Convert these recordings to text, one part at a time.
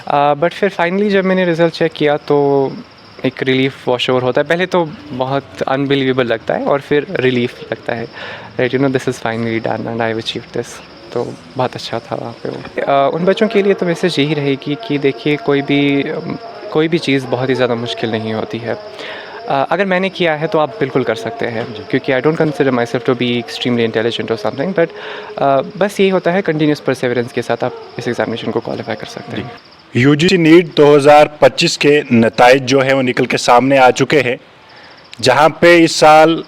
But फिर finally जब मैंने रिज़ल्ट चेक किया तो एक रिलीफ वॉश ओवर होता है। पहले तो बहुत अनबिलीवेबल लगता है और फिर रिलीफ लगता है, right, this is finally done and I have achieved this. तो बहुत अच्छा था वहाँ पे वो। उन बच्चों के लिए तो मैसेज यही रहेगी कि देखिए कोई भी चीज़ बहुत ही ज़्यादा मुश्किल नहीं होती है। अगर मैंने किया है तो आप बिल्कुल कर सकते हैं, क्योंकि I don't consider myself to be extremely intelligent और समथिंग, बट बस यही होता है, कंटिन्यूस परसेवरेंस के साथ आप इस एग्जामिनेशन को क्वालिफाई कर सकते हैं। यूजीसी नीट 2025 के नताइज जो है वो निकल के सामने आ चुके हैं, जहां पे इस साल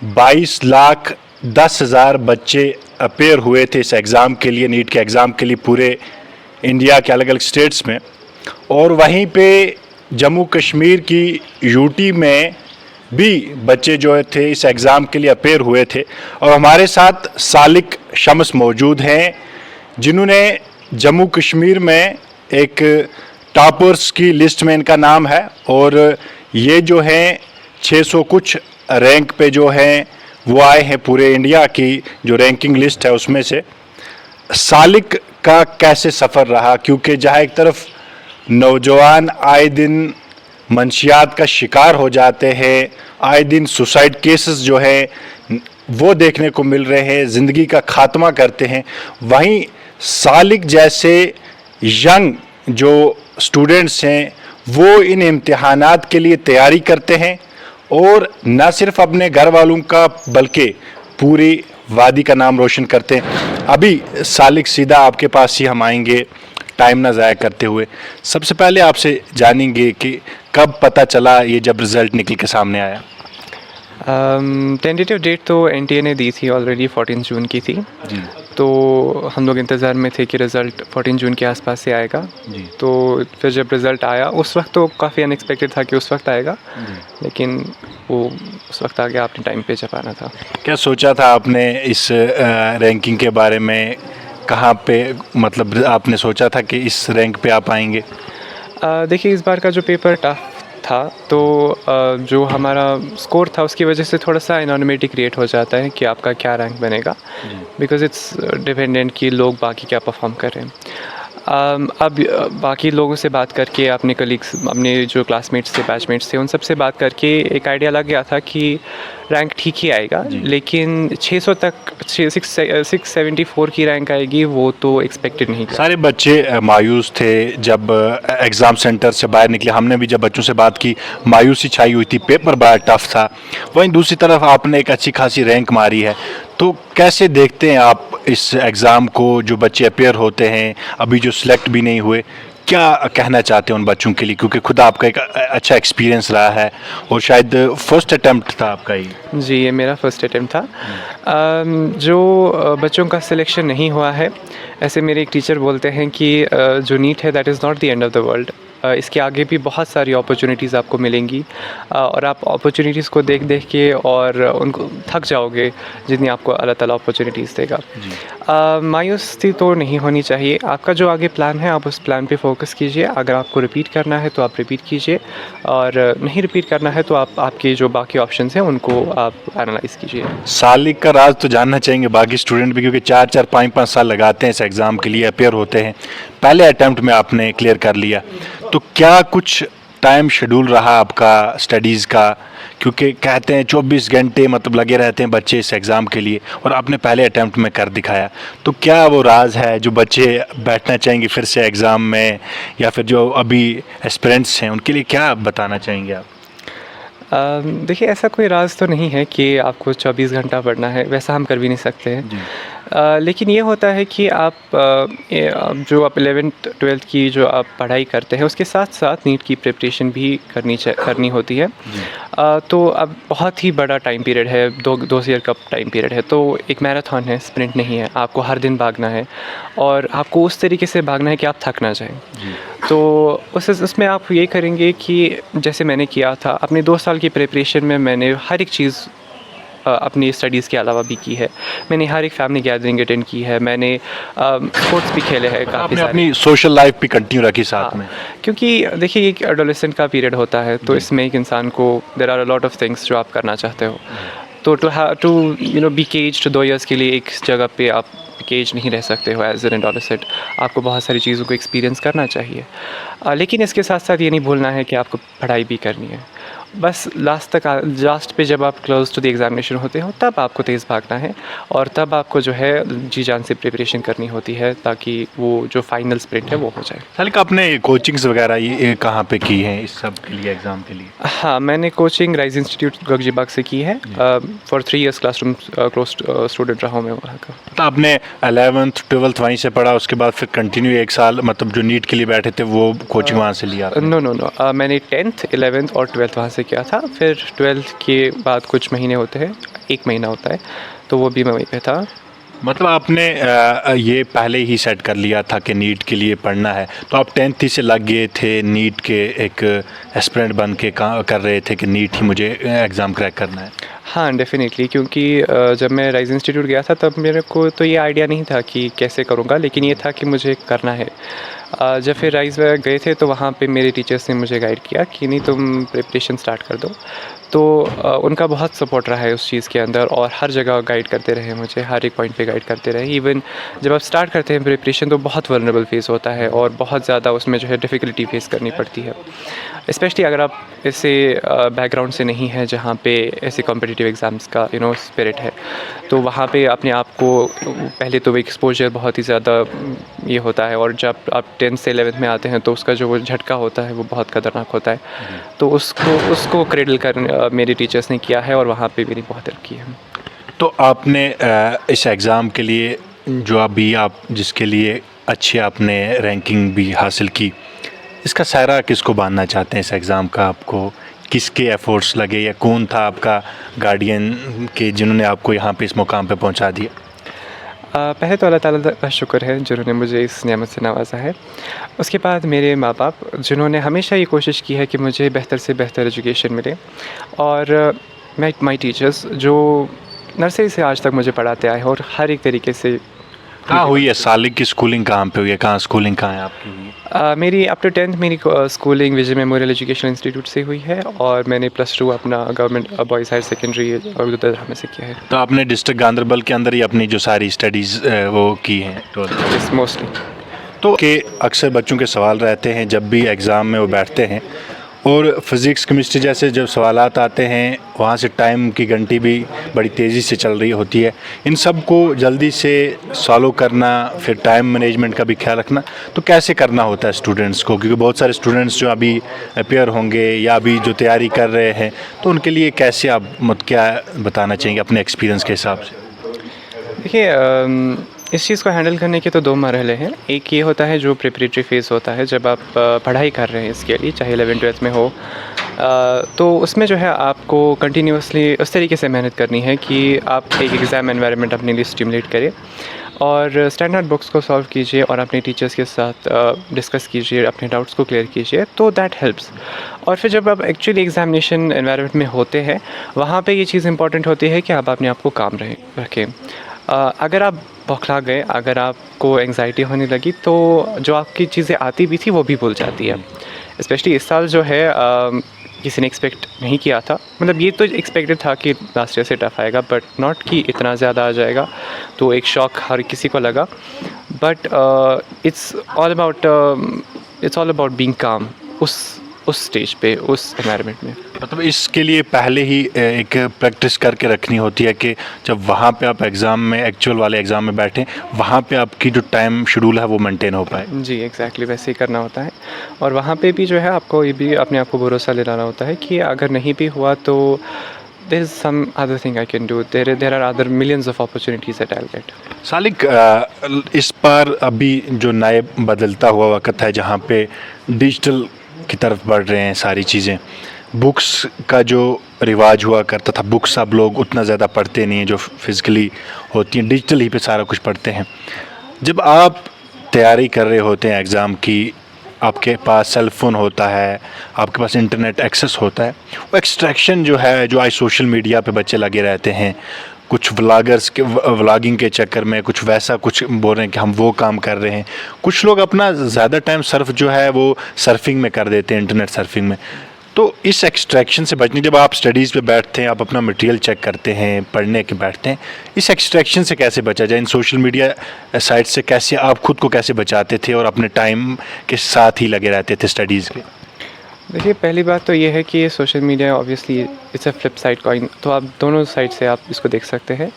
22,10,000 बच्चे अपेयर हुए थे इस एग्ज़ाम के लिए, नीट के एग्ज़ाम के लिए पूरे इंडिया के अलग अलग स्टेट्स में। और वहीं पे जम्मू कश्मीर की यूटी में भी बच्चे जो थे इस एग्ज़ाम के लिए अपेयर हुए थे। और हमारे साथ सालिक शम्स मौजूद हैं, जिन्होंने जम्मू कश्मीर में एक टॉपर्स की लिस्ट में इनका नाम है, और ये जो हैं 600 कुछ रैंक पे जो हैं वो आए हैं पूरे इंडिया की जो रैंकिंग लिस्ट है उसमें से। सालिक का कैसे सफ़र रहा, क्योंकि जहाँ एक तरफ नौजवान आए दिन मंशियात का शिकार हो जाते हैं, आए दिन सुसाइड केसेस जो है वो देखने को मिल रहे हैं, ज़िंदगी का खात्मा करते हैं, वहीं सालिक जैसे यंग जो स्टूडेंट्स हैं वो इन इम्तिहानात के लिए तैयारी करते हैं, और न सिर्फ अपने घर वालों का बल्कि पूरी वादी का नाम रोशन करते हैं। अभी सालिक सीधा आपके पास ही हम आएंगे, टाइम ना ज़ाया करते हुए। सबसे पहले आपसे जानेंगे कि कब पता चला ये जब रिज़ल्ट निकल के सामने आया? टेंटेटिव डेट तो एनटीए ने दी थी ऑलरेडी, 14 जून की थी जी। तो हम लोग इंतज़ार में थे कि रिज़ल्ट 14 जून के आसपास से आएगा जी। तो फिर जब रिज़ल्ट आया उस वक्त तो काफ़ी अनएक्सपेक्टेड था कि उस वक्त आएगा, लेकिन वो उस वक्त आ गया, आपने टाइम पे जब आना था। क्या सोचा था आपने इस रैंकिंग के बारे में? कहाँ पे मतलब आपने सोचा था कि इस रैंक पे आप आएंगे? देखिए, इस बार का जो पेपर टफ था तो जो हमारा स्कोर था उसकी वजह से थोड़ा सा एनोनिमिटी क्रिएट हो जाता है कि आपका क्या रैंक बनेगा, बिकॉज़ इट्स डिपेंडेंट कि लोग बाकी क्या परफॉर्म कर रहे हैं। अब बाकी लोगों से बात करके, अपने कलीग्स, अपने जो क्लासमेट्स थे, बैचमेट्स थे, उन सब से बात करके एक आइडिया लग गया था कि रैंक ठीक ही आएगा, लेकिन 600 तक 674 की रैंक आएगी वो तो एक्सपेक्टेड नहीं था। सारे बच्चे मायूस थे जब एग्ज़ाम सेंटर से बाहर निकले। हमने भी जब बच्चों से बात की, मायूसी छाई हुई थी, पेपर बड़ा टफ था। वहीं दूसरी तरफ आपने एक अच्छी खासी रैंक मारी है, तो कैसे देखते हैं आप इस एग्ज़ाम को? जो बच्चे अपेयर होते हैं, अभी जो सिलेक्ट भी नहीं हुए, क्या कहना चाहते हैं उन बच्चों के लिए, क्योंकि खुद आपका एक अच्छा एक्सपीरियंस रहा है और शायद फर्स्ट अटेम्प्ट था आपका ही? जी, ये मेरा फर्स्ट अटेम्प्ट था। जो बच्चों का सिलेक्शन नहीं हुआ है, ऐसे मेरे एक टीचर बोलते हैं कि जो नीट है that is not the end of the world. इसके आगे भी बहुत सारी अपॉर्चुनिटीज़ आपको मिलेंगी, और आप अपॉर्चुनिटीज़ को देख देख के और उनको थक जाओगे जितनी आपको अल्लाह ताला अपॉर्चुनिटीज़ देगा। मायूसी तो नहीं होनी चाहिए। आपका जो आगे प्लान है आप उस प्लान पे फोकस कीजिए। अगर आपको रिपीट करना है तो आप रिपीट कीजिए, और नहीं रिपीट करना है तो आप आपके जो बाकी ऑप्शंस हैं उनको आप एनालाइज़ कीजिए। सालिक का राज तो जानना चाहेंगे बाकी स्टूडेंट भी, क्योंकि 4-4, 5-5 साल लगाते हैं इस एग्ज़ाम के लिए, अपेयर होते हैं। पहले अटैम्प्ट में आपने क्लियर कर लिया, तो क्या कुछ टाइम शेड्यूल रहा आपका स्टडीज़ का? क्योंकि कहते हैं 24 घंटे मतलब लगे रहते हैं बच्चे इस एग्ज़ाम के लिए, और आपने पहले अटैम्प्ट में कर दिखाया। तो क्या वो राज है जो बच्चे बैठना चाहेंगे फिर से एग्ज़ाम में, या फिर जो अभी एस्पिरेंट्स हैं उनके लिए क्या बताना चाहेंगे आप? देखिए, ऐसा कोई राज तो नहीं है कि आपको 24 घंटा पढ़ना है, वैसा हम कर भी नहीं सकते हैं। लेकिन ये होता है कि आप जो आप 11th 12th की जो आप पढ़ाई करते हैं उसके साथ साथ नीट की प्रिपरेशन भी करनी होती है। तो अब बहुत ही बड़ा टाइम पीरियड है, 2 ईयर का टाइम पीरियड है, तो एक मैराथन है, स्प्रिंट नहीं है। आपको हर दिन भागना है, और आपको उस तरीके से भागना है कि आप थक ना जाएं। तो उसमें आप ये करेंगे कि जैसे मैंने किया था अपने 2 साल की प्रिपरेशन में, मैंने हर एक चीज़ अपनी स्टडीज़ के अलावा भी की है। मैंने हर एक फैमिली गैदरिंग अटेंड की है, मैंने स्पोर्ट्स भी खेले हैं काफ़ी सारे। अपनी सोशल लाइफ भी कंटिन्यू रखी साथ में? क्योंकि देखिए, एक एडोलेसेंट का पीरियड होता है, तो इसमें एक इंसान को there are a lot of things जो आप करना चाहते हो। तो टू बी केज्ड 2 इयर्स के लिए एक जगह पे आप केज नहीं रह सकते हो एज एन एडोलेसेंट। आपको बहुत सारी चीज़ों को एक्सपीरियंस करना चाहिए, लेकिन इसके साथ साथ ये नहीं भूलना है कि आपको पढ़ाई भी करनी है। बस लास्ट पे जब आप क्लोज टू द एग्ज़ामिनेशन होते हो तब आपको तेज़ भागना है, और तब आपको जो है जी जान से प्रिपरेशन करनी होती है ताकि वो जो फाइनल स्प्रिंट है वो हो जाए। सालिक, आपने कोचिंग्स वगैरह ये कहाँ पे की हैं इस सब के लिए, एग्ज़ाम के लिए? हाँ, मैंने कोचिंग राइज इंस्टीट्यूट गगजीबाग से की है। For 3 years classroom close student रहा हूँ मैं वहाँ का। तो आपने 11th 12th वहीं से पढ़ा, उसके बाद फिर कंटिन्यू 1 साल, मतलब जो नीट के लिए बैठे थे वो कोचिंग वहाँ से लिया आपने? नो, मैंने 10th 11th और 12th वहाँ से किया था। फिर 12th के बाद कुछ महीने होते हैं, 1 महीना होता है, तो वो भी मैं वहीं पे था। मतलब आपने ये पहले ही सेट कर लिया था कि नीट के लिए पढ़ना है, तो आप 10th ही से लग गए थे नीट के एक एस्पिरेंट बन के कर रहे थे कि नीट ही मुझे एग्ज़ाम क्रैक करना है? हाँ, डेफ़िनेटली, क्योंकि जब मैं राइज़ इंस्टीट्यूट गया था तब मेरे को तो ये आइडिया नहीं था कि कैसे करूँगा, लेकिन ये था कि मुझे करना है। जब फिर राइज़ गए थे तो वहाँ पे मेरे टीचर्स ने मुझे गाइड किया कि नहीं, तुम प्रिपरेशन स्टार्ट कर दो। तो उनका बहुत सपोर्ट रहा है उस चीज़ के अंदर, और हर जगह गाइड करते रहे मुझे, हर एक पॉइंट पे गाइड करते रहे। इवन जब आप स्टार्ट करते हैं प्रिपरेशन तो बहुत वल्नरेबल फेस होता है और बहुत ज़्यादा उसमें जो है डिफ़िकल्टी फेस करनी पड़ती है, स्पेशली अगर आप ऐसे बैकग्राउंड से नहीं है जहाँ पे ऐसे कॉम्पिटिटिव एग्ज़ाम्स का स्पिरिट है। तो वहाँ पे अपने आप को पहले तो एक्सपोजर बहुत ही ज़्यादा ये होता है, और जब आप 10th से 11th में आते हैं तो उसका जो वो झटका होता है वो बहुत खतरनाक होता है। तो उसको क्रेडल कर मेरे टीचर्स ने किया है, और वहाँ पे मेरी बहुत हेल्प की है। तो आपने इस एग्ज़ाम के लिए जो अभी आप जिसके लिए अच्छी आपने रैंकिंग भी हासिल की, इसका सारा किसको बांधना चाहते हैं इस एग्ज़ाम का? आपको किसके एफ़र्ट्स लगे, या कौन था आपका गार्डियन के जिन्होंने आपको यहाँ पे इस मुकाम पे पहुँचा दिया? पहले तो अल्लाह ताला का शुक्र है जिन्होंने मुझे इस नेमत से नवाज़ा है। उसके बाद मेरे माँ बाप जिन्होंने हमेशा ये कोशिश की है कि मुझे बेहतर से बेहतर एजुकेशन मिले, और माई टीचर्स जो नर्सरी से आज तक मुझे पढ़ाते आए हैं, और हर एक तरीके से। कहाँ हुई है सालिक की स्कूलिंग, कहाँ पे हुई है, कहाँ स्कूलिंग कहाँ है आपकी हुई है? मेरी अप टू 10th मेरी स्कूलिंग विजय मेमोरियल एजुकेशन इंस्टीट्यूट से हुई है, और मैंने +2 अपना गवर्नमेंट बॉयज़ हायर सेकेंडरी उधर में से किया है। तो आपने डिस्ट्रिक्ट गांधरबल के अंदर ही अपनी जो सारी स्टडीज़ वो की हैं तो? मोस्टली। तो कि अक्सर बच्चों के सवाल रहते हैं जब भी एग्ज़ाम में वो बैठते हैं, और फिज़िक्स केमिस्ट्री जैसे जब सवालात आते हैं वहाँ से टाइम की घंटी भी बड़ी तेज़ी से चल रही होती है, इन सब को जल्दी से सॉल्व करना, फिर टाइम मैनेजमेंट का भी ख्याल रखना, तो कैसे करना होता है स्टूडेंट्स को? क्योंकि बहुत सारे स्टूडेंट्स जो अभी अपेयर होंगे या अभी जो तैयारी कर रहे हैं, तो उनके लिए कैसे आप क्या बताना चाहेंगे अपने एक्सपीरियंस के हिसाब से? देखिए, इस चीज़ को हैंडल करने के तो 2 मरहले हैं। एक ये होता है जो प्रिपरेटरी फेज़ होता है, जब आप पढ़ाई कर रहे हैं इसके लिए, चाहे 11th 12th में हो, तो उसमें जो है आपको कंटिन्यूसली उस तरीके से मेहनत करनी है कि आप एक एग्ज़ाम एनवायरनमेंट अपने लिए स्टिमुलेट करें, और स्टैंडर्ड बुक्स को सॉल्व कीजिए और अपने टीचर्स के साथ डिस्कस कीजिए, अपने डाउट्स को क्लियर कीजिए, तो दैट हेल्प्स। और फिर जब आप एक्चुअली एग्ज़ामिनेशन एनवायरनमेंट में होते हैं, वहाँ पे ये चीज़ इंपॉर्टेंट होती है कि आप अपने आप को काम रखें। अगर आप बौखला गए, अगर आपको एंग्जाइटी होने लगी, तो जो आपकी चीज़ें आती भी थी वो भी भूल जाती है। स्पेशली इस साल जो है किसी ने एक्सपेक्ट नहीं किया था, मतलब ये तो एक्सपेक्टेड था कि लास्ट ईयर से टफ आएगा, बट नॉट कि इतना ज़्यादा आ जाएगा, तो एक शॉक हर किसी को लगा। But it's all about being काम उस स्टेज पे, उस एनवायरनमेंट में। मतलब इसके लिए पहले ही एक प्रैक्टिस करके रखनी होती है कि जब वहाँ पे आप एग्ज़ाम में, एक्चुअल वाले एग्ज़ाम में बैठें, वहाँ पे आपकी जो टाइम शेड्यूल है वो मेंटेन हो पाए। जी, एग्जैक्टली वैसे ही करना होता है, और वहाँ पे भी जो है आपको ये भी अपने आप को भरोसा दिलाना होता है कि अगर नहीं भी हुआ तो there is some other thing I can do, there are other millions of opportunities that I'll get. Salik, इस बार अभी जो नए बदलता हुआ वक्त है जहाँ पे डिजिटल की तरफ बढ़ रहे हैं सारी चीज़ें, बुक्स का जो रिवाज हुआ करता था, बुक्स अब लोग उतना ज़्यादा पढ़ते नहीं हैं जो फिज़िकली होती हैं, डिजिटल ही पे सारा कुछ पढ़ते हैं। जब आप तैयारी कर रहे होते हैं एग्ज़ाम की, आपके पास सेल फ़ोन होता है, आपके पास इंटरनेट एक्सेस होता है, वो एक्सट्रैक्शन जो है, जो आज सोशल मीडिया पे बच्चे लगे रहते हैं, कुछ व्लॉगर्स के व्लॉगिंग के चक्कर में कुछ वैसा कुछ बोल रहे हैं कि हम वो काम कर रहे हैं, कुछ लोग अपना ज़्यादा टाइम सर्फ जो है वो सर्फिंग में कर देते हैं, इंटरनेट सर्फिंग में। तो इस एक्सट्रैक्शन से बचने, जब आप स्टडीज़ पे बैठते हैं, आप अपना मटेरियल चेक करते हैं, पढ़ने के बैठते हैं, इस एक्सट्रैक्शन से कैसे बचा जाए? इन सोशल मीडिया साइट से कैसे आप खुद को कैसे बचाते थे और अपने टाइम के साथ ही लगे रहते थे स्टडीज़ के? देखिए, पहली बात तो ये है कि social media obviously it's a flip side coin, तो आप दोनों साइड से आप इसको देख सकते हैं।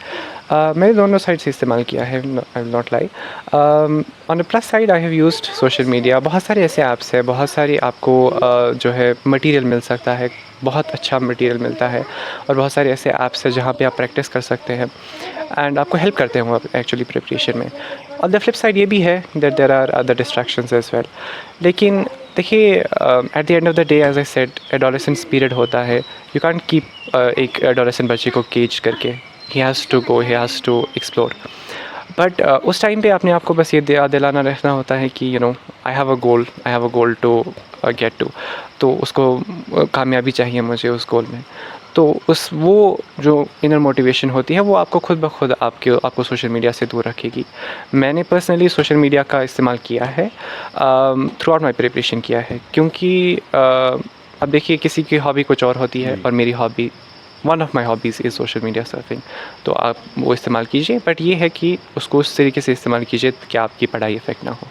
मैंने दोनों साइड से इस्तेमाल किया है, I will not lie. On the plus side I have used social media. बहुत सारे ऐसे ऐप्स हैं, बहुत सारी आपको जो है मटेरियल मिल सकता है, बहुत अच्छा मटेरियल मिलता है, और बहुत सारे ऐसे ऐप्स हैं जहाँ पे आप प्रैक्टिस कर सकते हैं एंड आपको हेल्प करते हैं वो एक्चुअली प्रिपरेशन में। और द फ्लिप साइड ये भी है that there are other distractions as well. लेकिन देखिए, at the end of the day, as I said, adolescence period होता है। यू कांट कीप एक एडोलेसेंट बच्चे को केज करके। He has to go, he has to explore. But उस time पे अपने आप को बस ये दिलाना रखना होता है कि I have a goal to get to. तो उसको कामयाबी चाहिए मुझे उस गोल में। तो वो जो इनर मोटिवेशन होती है वो आपको खुद ब खुद आपको सोशल मीडिया से दूर रखेगी। मैंने पर्सनली सोशल मीडिया का इस्तेमाल किया है, थ्रू आउट माई प्रिपरेशन किया है, क्योंकि अब देखिए, किसी की हॉबी कुछ और होती है और मेरी hobby, one of my hobbies is social media surfing. तो आप वो इस्तेमाल कीजिए, बट ये है कि उसको उस तरीके से इस्तेमाल कीजिए कि आपकी पढ़ाई इफ़ेक्ट ना हो।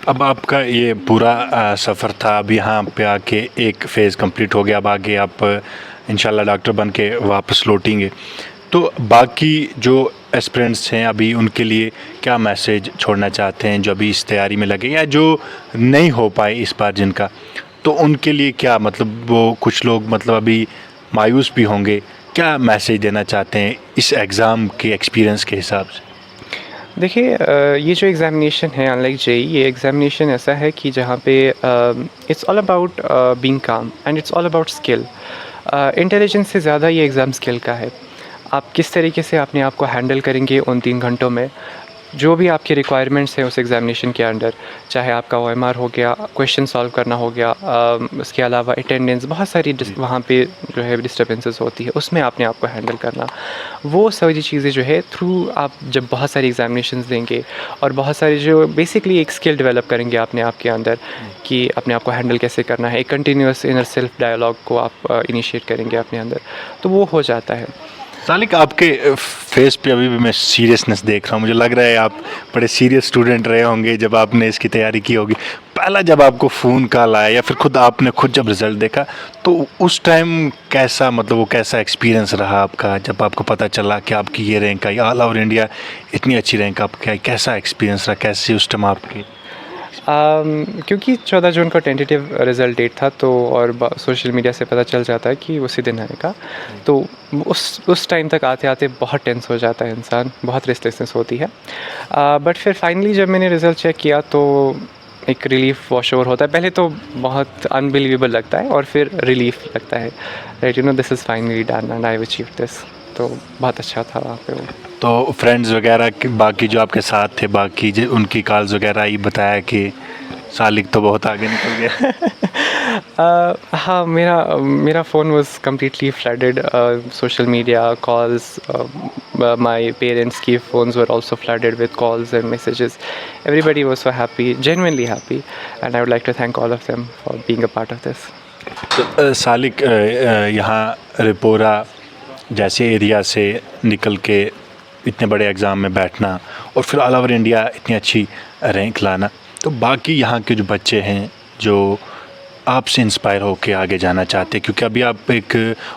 अब आपका ये पूरा सफ़र था, अब यहाँ पे आके एक फ़ेज़ कंप्लीट हो गया, अब आगे आप इंशाल्लाह डॉक्टर बन के वापस लौटेंगे। तो बाकी जो एस्पिरेंट्स हैं अभी, उनके लिए क्या मैसेज छोड़ना चाहते हैं जो अभी इस तैयारी में लगे, या जो नहीं हो पाए इस बार जिनका, तो उनके लिए क्या, मतलब वो कुछ लोग मतलब अभी मायूस भी होंगे, क्या मैसेज देना चाहते हैं इस एग्ज़ाम के एक्सपीरियंस के हिसाब से? देखिए, ये जो एग्ज़ामिनेशन है, अनलाइक जेई, ये एग्ज़ामिनेशन ऐसा है कि जहाँ पे इट्स ऑल अबाउट बीइंग काम and it's all about skill. Intelligence से ज़्यादा ये एग्ज़ाम स्किल का है। आप किस तरीके से अपने आप को हैंडल करेंगे उन 3 घंटों में, जो भी आपके रिक्वायरमेंट्स हैं उस एग्ज़ामिनेशन के अंडर, चाहे आपका ओएमआर हो गया, क्वेश्चन सॉल्व करना हो गया, उसके अलावा अटेंडेंस, बहुत सारी वहाँ पे जो है डिस्टर्बेंसेस होती है, उसमें अपने आप को हैंडल करना, वो सारी चीज़ें जो है थ्रू आप जब बहुत सारी एग्ज़ामिनेशंस देंगे और बहुत सारी जो बेसिकली एक स्किल डेवलप करेंगे अपने आप के अंदर कि अपने आप को हैंडल कैसे करना है, एक कंटिन्यूस इनर सेल्फ डायलॉग को आप इनिशिएट करेंगे अपने अंदर, तो वो हो जाता है। सालिक, आपके फेस पे अभी भी मैं सीरियसनेस देख रहा हूँ। मुझे लग रहा है आप बड़े सीरियस स्टूडेंट रहे होंगे जब आपने इसकी तैयारी की होगी। पहला जब आपको फ़ोन कॉल आया या फिर खुद आपने जब रिज़ल्ट देखा, तो उस टाइम कैसा, मतलब वो कैसा एक्सपीरियंस रहा आपका जब आपको पता चला कि आपकी ये रैंक आई, ऑल ओवर इंडिया इतनी अच्छी रैंक आपकी आई? कैसा एक्सपीरियंस रहा, कैसे उस टाइम आपकी? क्योंकि 14 जून का टेंटेटिव रिज़ल्ट डेट था, तो और सोशल मीडिया से पता चल जाता है कि उसी दिन आएगा, तो उस टाइम तक आते-आते बहुत टेंस हो जाता है इंसान, बहुत रेस्टलेसनेस होती है। बट फिर फाइनली जब मैंने रिज़ल्ट चेक किया तो एक रिलीफ़ वॉश ओवर होता है। पहले तो बहुत अनबिलीवेबल लगता है और फिर रिलीफ़ लगता है, right, this is finally done and I have achieved this. तो बहुत अच्छा था वहाँ पे वो। तो फ्रेंड्स वगैरह बाकी जो आपके साथ थे, बाकी जो उनकी कॉल्स वगैरह, ये बताया कि सालिक तो बहुत आगे निकल गया? हाँ, मेरा phone was completely flooded, social media calls, my parents की phones were also flooded with calls and messages. Everybody was so happy, genuinely happy, and I would like to thank all of them for being a part of this. तो सालिक, यहाँ रिपोरा जैसे area से निकल के इतने बड़े exam में बैठना और फिर ऑल ओवर इंडिया इतनी अच्छी रैंक लाना, तो बाकी यहाँ के जो बच्चे हैं जो आपसे इंस्पायर होके आगे जाना चाहते हैं, क्योंकि अभी आप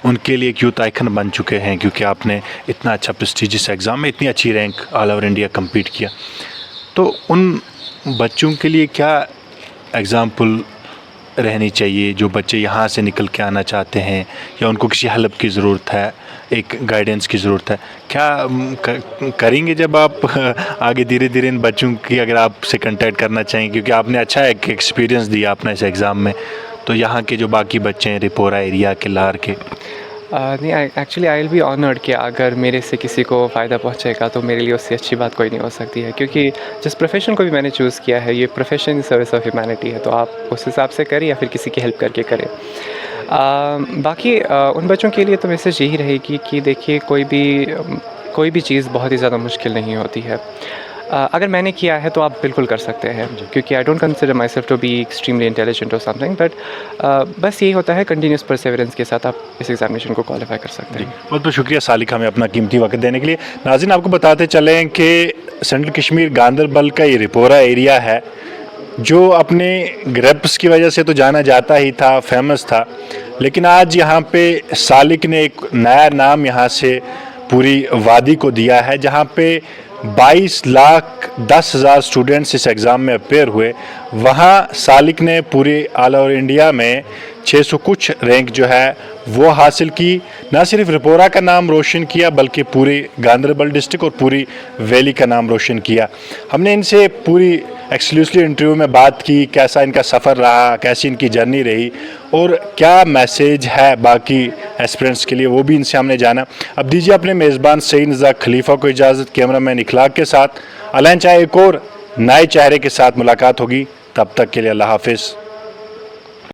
उनके लिए एक यूथ आइकन बन चुके हैं, क्योंकि आपने इतना अच्छा प्रेस्टिजियस एग्ज़ाम में इतनी अच्छी rank all over India compete किया, तो उन बच्चों के लिए क्या एग्ज़ाम्पल रहनी चाहिए जो बच्चे यहाँ से निकल के आना चाहते हैं, या उनको किसी हेल्प की ज़रूरत है, एक गाइडेंस की ज़रूरत है? क्या करेंगे जब आप आगे धीरे धीरे इन बच्चों की, अगर आपसे कांटेक्ट करना चाहें, क्योंकि आपने अच्छा एक एक्सपीरियंस दिया अपना इस एग्ज़ाम में, तो यहाँ के जो बाकी बच्चे हैं रिपोरा एरिया के, लार के? नहीं, actually I will be honoured कि अगर मेरे से किसी को फ़ायदा पहुंचेगा तो मेरे लिए उससे अच्छी बात कोई नहीं हो सकती है, क्योंकि जिस प्रोफेशन को भी मैंने चूज़ किया है, ये profession in service of humanity है, तो आप उस हिसाब से करें या फिर किसी की हेल्प करके करें। बाकी उन बच्चों के लिए तो मैसेज यही रहेगी कि देखिए, कोई भी चीज़ बहुत ही ज़्यादा मुश्किल नहीं होती है। अगर मैंने किया है तो आप बिल्कुल कर सकते हैं, क्योंकि I don't consider myself to be extremely intelligent और समथिंग, बट बस यही होता है कंटिन्यूस परसेवरेंस के साथ आप इस एग्जामिनेशन को क्वालिफाई कर सकते हैं। बहुत बहुत शुक्रिया सालिक हमें अपना कीमती वक्त देने के लिए। नाज़रीन, आपको बताते चलें कि सेंट्रल कश्मीर गांदरबल का ये रिपोरा एरिया है जो अपने ग्रेप्स की वजह से तो जाना जाता ही था, फेमस था, लेकिन आज यहाँ पे सालिक ने एक नया नाम यहाँ से पूरी वादी को दिया है, जहाँ पे 22,10,000 स्टूडेंट्स इस एग्ज़ाम में अपेयर हुए। वहाँ सालिक ने पूरे ऑल ओवर इंडिया में 600 कुछ रैंक जो है वो हासिल की। ना सिर्फ रिपोरा का नाम रोशन किया बल्कि पूरी गांदरबल डिस्ट्रिक्ट और पूरी वैली का नाम रोशन किया। हमने इनसे पूरी एक्सक्लूसिवली इंटरव्यू में बात की, कैसा इनका सफ़र रहा, कैसी इनकी जर्नी रही और क्या मैसेज है बाकी एस्पिरेंट्स के लिए, वो भी इनसे हमने जाना। अब दीजिए अपने मेज़बान सईद रज़ाक खलीफा को इजाज़त। कैमरामैन इखलाक के साथ अलैन चाहे एक और नए चेहरे के साथ मुलाकात होगी। तब तक के लिए अल्लाह हाफिज़।